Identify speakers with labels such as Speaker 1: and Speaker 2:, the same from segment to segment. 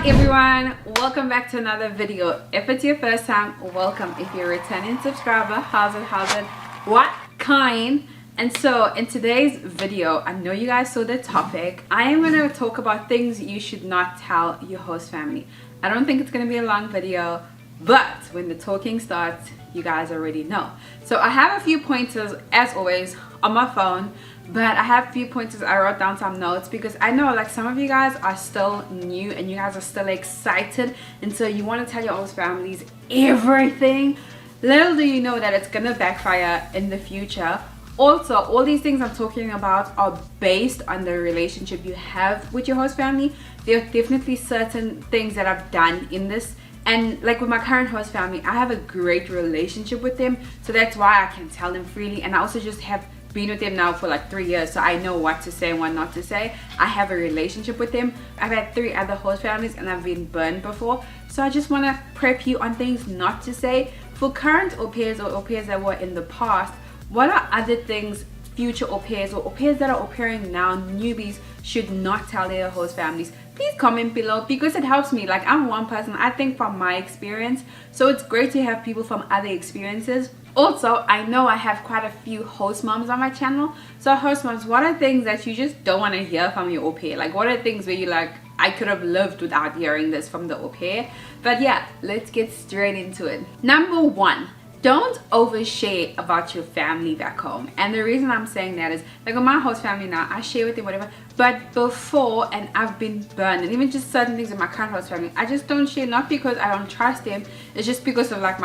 Speaker 1: Hi everyone, welcome back to another video. If it's your first time, welcome. If you're a returning subscriber, how's it, what kind? And so in today's video, I know you guys saw the topic. I am going to talk about things you should not tell your host family. I don't think it's going to be a long video, but when the talking starts, you guys already know. So I have a few pointers as always on my phone, but I have a few pointers. I wrote down some notes because I know like some of you guys are still new and you guys are still excited, and so you want to tell your host families everything. Little do you know that it's gonna backfire in the future. Also, all these things I'm talking about are based on the relationship you have with your host family. There are definitely certain things that I've done in this, and like with my current host family, I have a great relationship with them, so that's why I can tell them freely. And I also just have been with them now for like 3 years, so I know what to say and what not to say. I have a relationship with them. I've had 3 other host families and I've been burned before, so I just want to prep you on things not to say. For current au pairs or au pairs that were in the past, what are other things future au pairs or au pairs that are au pairing now, newbies, should not tell their host families? Please comment below because it helps me. Like, I'm one person, I think, from my experience, so it's great to have people from other experiences. Also, I know I have quite a few host moms on my channel. So host moms, what are things that you just don't want to hear from your au pair? Like, what are things where you're like, I could have lived without hearing this from the au pair? But yeah, let's get straight into it. Number 1, don't overshare about your family back home. And the reason I'm saying that is, like with my host family now, I share with them whatever, but before, and I've been burned, and even just certain things in my current host family, I just don't share, not because I don't trust them, it's just because of like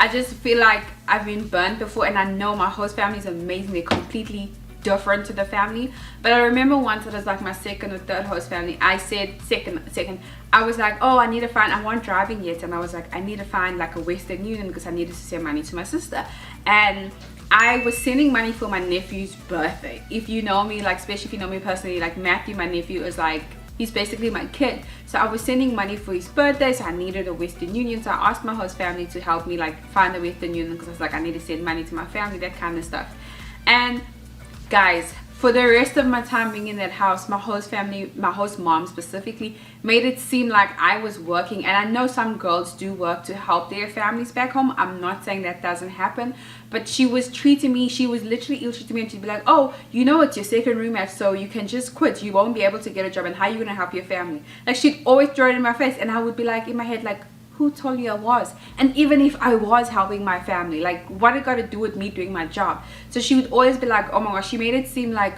Speaker 1: I just feel like I've been burned before, and I know my host family is amazing. They're completely different to the family. But I remember once it was like my second or third host family, I said second, I was like, oh, I wasn't driving yet, and I was like, I need to find like a Western Union because I needed to send money to my sister. And I was sending money for my nephew's birthday. If you know me, like especially if you know me personally, like Matthew, my nephew, is like, he's basically my kid. So I was sending money for his birthday, so I needed a Western Union. So I asked my host family to help me like find a Western Union because I was like, I need to send money to my family, that kind of stuff. And guys, for the rest of my time being in that house, my host family, my host mom specifically, made it seem like I was working. And I know some girls do work to help their families back home. I'm not saying that doesn't happen, but she was treating me, she was literally ill-treating me, and she'd be like, oh, you know, it's your second roommate, so you can just quit, you won't be able to get a job, and how are you gonna help your family? Like, she'd always throw it in my face, and I would be like, in my head, like, who told you I was? And even if I was helping my family, like, what it got to do with me doing my job? So she would always be like, oh my gosh, she made it seem like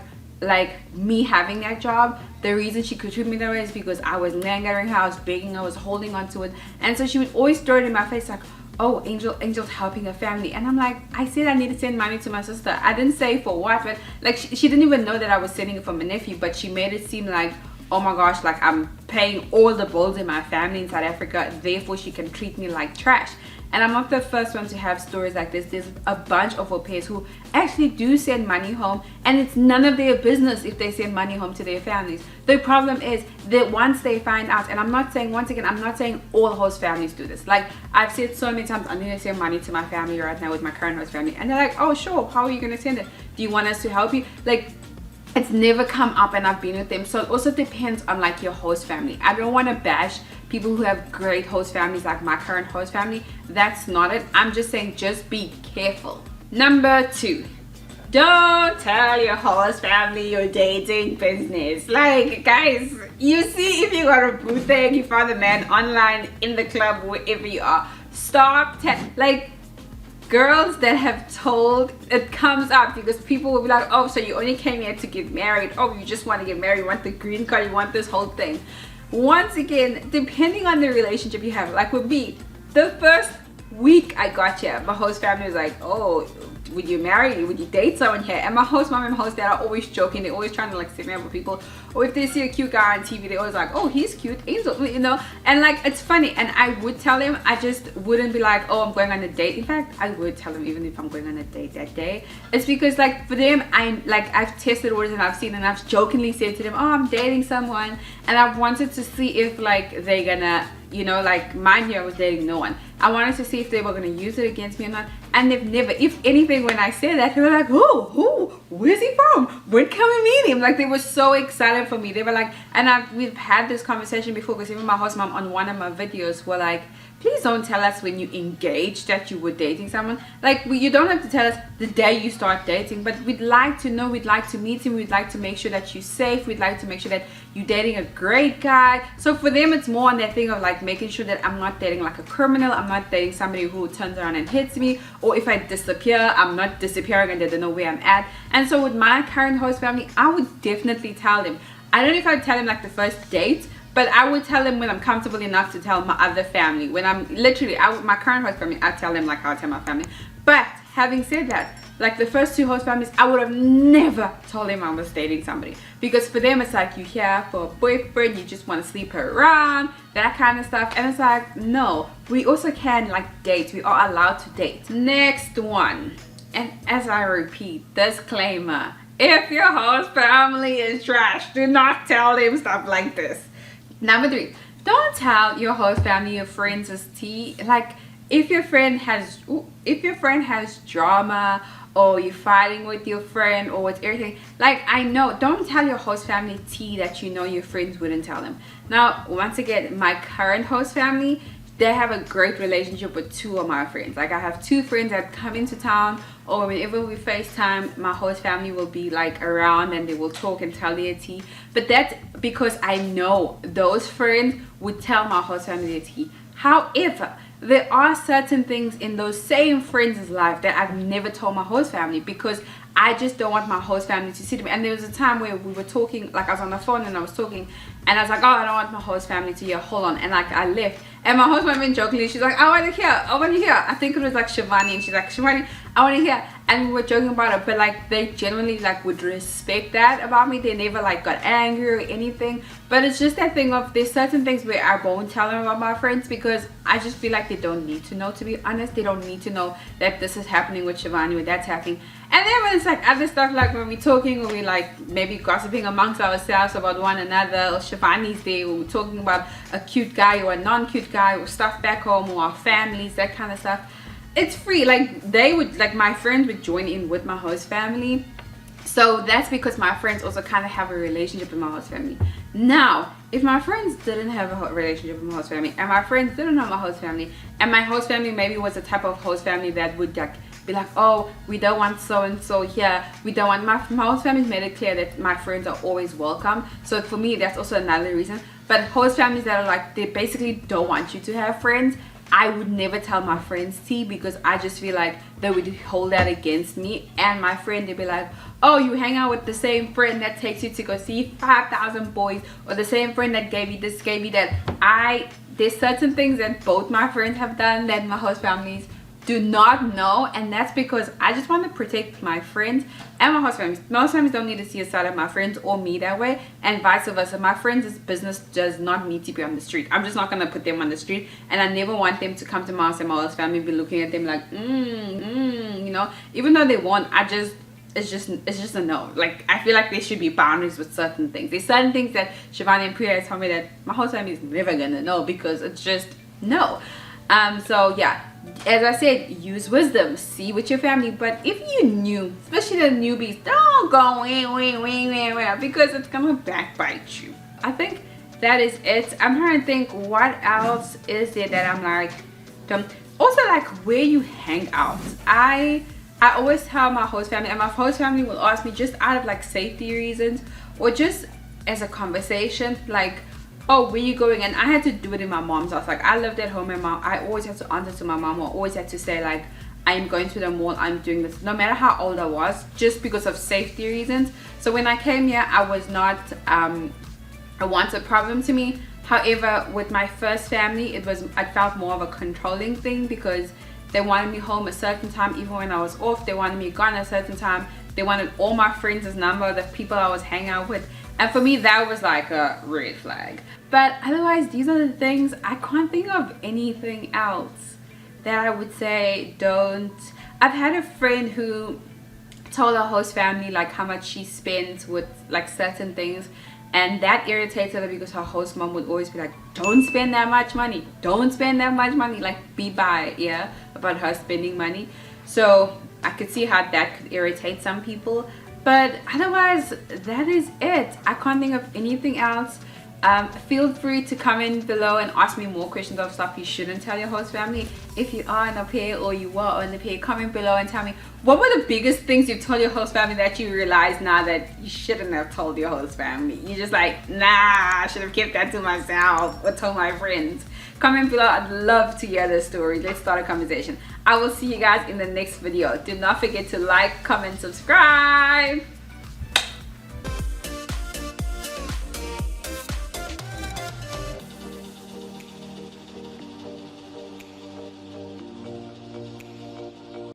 Speaker 1: me having that job, the reason she could treat me that way is because I was lingering her, I was begging, I was holding on to it. And so she would always throw it in my face like, oh, Angel's helping her family. And I'm like, I said I need to send money to my sister. I didn't say for what, but like she didn't even know that I was sending it for my nephew, but she made it seem like, oh my gosh, like I'm paying all the bills in my family in South Africa, therefore she can treat me like trash. And I'm not the first one to have stories like this. There's a bunch of au pairs who actually do send money home, and it's none of their business if they send money home to their families. The problem is that once they find out, and I'm not saying, once again, I'm not saying all host families do this. Like, I've said so many times, I need to send money to my family right now with my current host family, and they're like, oh sure, how are you going to send it? Do you want us to help you? Like, it's never come up, and I've been with them. So it also depends on like your host family. I don't want to bash people who have great host families like my current host family. That's not it. I'm just saying, just be careful. Number 2, don't tell your host family your dating business. Like, guys, you see, if you got a boo thing, you found a man online, in the club, wherever you are, stop like girls that have told, it comes up because people will be like, oh, so you only came here to get married, oh, you just want to get married, you want the green card, you want this whole thing. Once again, depending on the relationship you have, like with me, the first week I got here, my host family was like, oh, would you marry, would you date someone here? And my host mom and host dad are always joking, they're always trying to like set me up with people, or if they see a cute guy on TV, they're always like, oh, he's cute, Angel, you know. And like, it's funny, and I would tell them, I just wouldn't be like, oh, I'm going on a date. In fact, I would tell them even if I'm going on a date that day. It's because like for them, I'm like, I've tested words and I've seen, and I've jokingly said to them, oh, I'm dating someone, and I've wanted to see if like they're gonna you know, like mind you, I was dating no one. I wanted to see if they were going to use it against me or not, and they've never. If anything, when I said that, they were like, who, where's he from, when can we meet him? Like, they were so excited for me. They were like, and we've had this conversation before, because even my host mom on one of my videos were like, please don't tell us when you engaged that you were dating someone. Like, you don't have to tell us the day you start dating, but we'd like to know, we'd like to meet him, we'd like to make sure that you're safe, we'd like to make sure that you're dating a great guy. So for them, it's more on that thing of like making sure that I'm not dating like a criminal, I'm not dating somebody who turns around and hits me, or if I disappear, I'm not disappearing and they don't know where I'm at. And so with my current host family, I would definitely tell them. I don't know if I'd tell them like the first date, but I would tell them when I'm comfortable enough to tell my other family. When I'm literally, my current host family, I tell them like how I tell my family. But having said that, like the first 2 host families, I would have never told them I was dating somebody. Because for them, it's like, you here for a boyfriend, you just want to sleep around, that kind of stuff. And it's like, no, we also can like date. We are allowed to date. Next one. And as I repeat, disclaimer, if your host family is trash, do not tell them stuff like this. Number 3, don't tell your host family your friends is tea. Like, if your friend has drama, or you're fighting with your friend, or with everything, like, I know, don't tell your host family tea that you know your friends wouldn't tell them. Now, once again, my current host family, they have a great relationship with 2 of my friends. Like, I have 2 friends that come into town, or whenever we FaceTime, my host family will be like around and they will talk and tell their tea. But that's because I know those friends would tell my host family their tea. However, there are certain things in those same friends' life that I've never told my host family, because I just don't want my host family to see them. And there was a time where we were talking, like I was on the phone and I was talking, and I was like, oh, I don't want my host family to hear, hold on. And like, I left, and my host family jokingly, she's like, I want to hear. I think it was like Shivani, and she's like, Shivani, I want to hear. And we were joking about it, but like, they genuinely like would respect that about me. They never like got angry or anything. But it's just that thing of, there's certain things where I won't tell them about my friends, because I just feel like they don't need to know, to be honest. They don't need to know that this is happening with Shivani, or that's happening. And then when it's like other stuff, like when we're talking, or we like maybe gossiping amongst ourselves about one another, or Shivani's there, or we're talking about a cute guy or a non-cute guy, or stuff back home, or our families, that kind of stuff, it's free. Like, they would, like, my friends would join in with my host family. So that's because my friends also kind of have a relationship with my host family. Now, if my friends didn't have a relationship with my host family, and my friends didn't know my host family, and my host family maybe was the type of host family that would like be like, oh, we don't want so and so here, we don't want, my host family made it clear that my friends are always welcome. So for me, that's also another reason. But host families that are like, they basically don't want you to have friends, I would never tell my friends tea, because I just feel like they would hold that against me. And my friend, they'd be like, oh, you hang out with the same friend that takes you to go see 5,000 boys, or the same friend that gave you this, gave you that. There's certain things that both my friends have done that my host families do not know, and that's because I just want to protect my friends and my host families. My host families don't need to see a side of my friends or me that way, and vice versa. My friends' business does not need to be on the street. I'm just not going to put them on the street, and I never want them to come to my house and my host family be looking at them like, you know, even though they won't. It's just a no. Like, I feel like there should be boundaries with certain things. There's certain things that Shivani and Priya told me that my host family is never gonna know, because it's just no. So yeah, as I said, use wisdom, see with your family. But if you knew, especially the newbies, don't go wing, because it's gonna backbite you. I think that is it. I'm trying to think what else is there that I'm like, also like where you hang out. I always tell my host family, and my host family will ask me just out of like safety reasons, or just as a conversation, like, oh, where you going? And I had to do it in my mom's house. Like, I lived at home, and I always had to answer to my mom, or always had to say like, I'm going to the mall, I'm doing this, no matter how old I was, just because of safety reasons. So when I came here, I was not a wanted problem to me. However, with my first family, I felt more of a controlling thing, because they wanted me home a certain time. Even when I was off, they wanted me gone a certain time. They wanted all my friends' number, the people I was hanging out with. And for me, that was like a red flag. But otherwise, these are the things. I can't think of anything else that I would say don't. I've had a friend who told her host family like how much she spends with like certain things, And that irritated her because her host mom would always be like, don't spend that much money, don't spend that much money, like be by ear about her spending money. So I could see how that could irritate some people, but otherwise that is it. I can't think of anything else. Feel free to comment below and ask me more questions of stuff you shouldn't tell your host family. If you are an au pair or you were an au pair, comment below and tell me what were the biggest things you've told your host family that you realize now that you shouldn't have told your host family. You're just like, nah, I should have kept that to myself or told my friends. Comment below. I'd love to hear the story. Let's start a conversation. I will see you guys in the next video. Do not forget to like, comment, subscribe.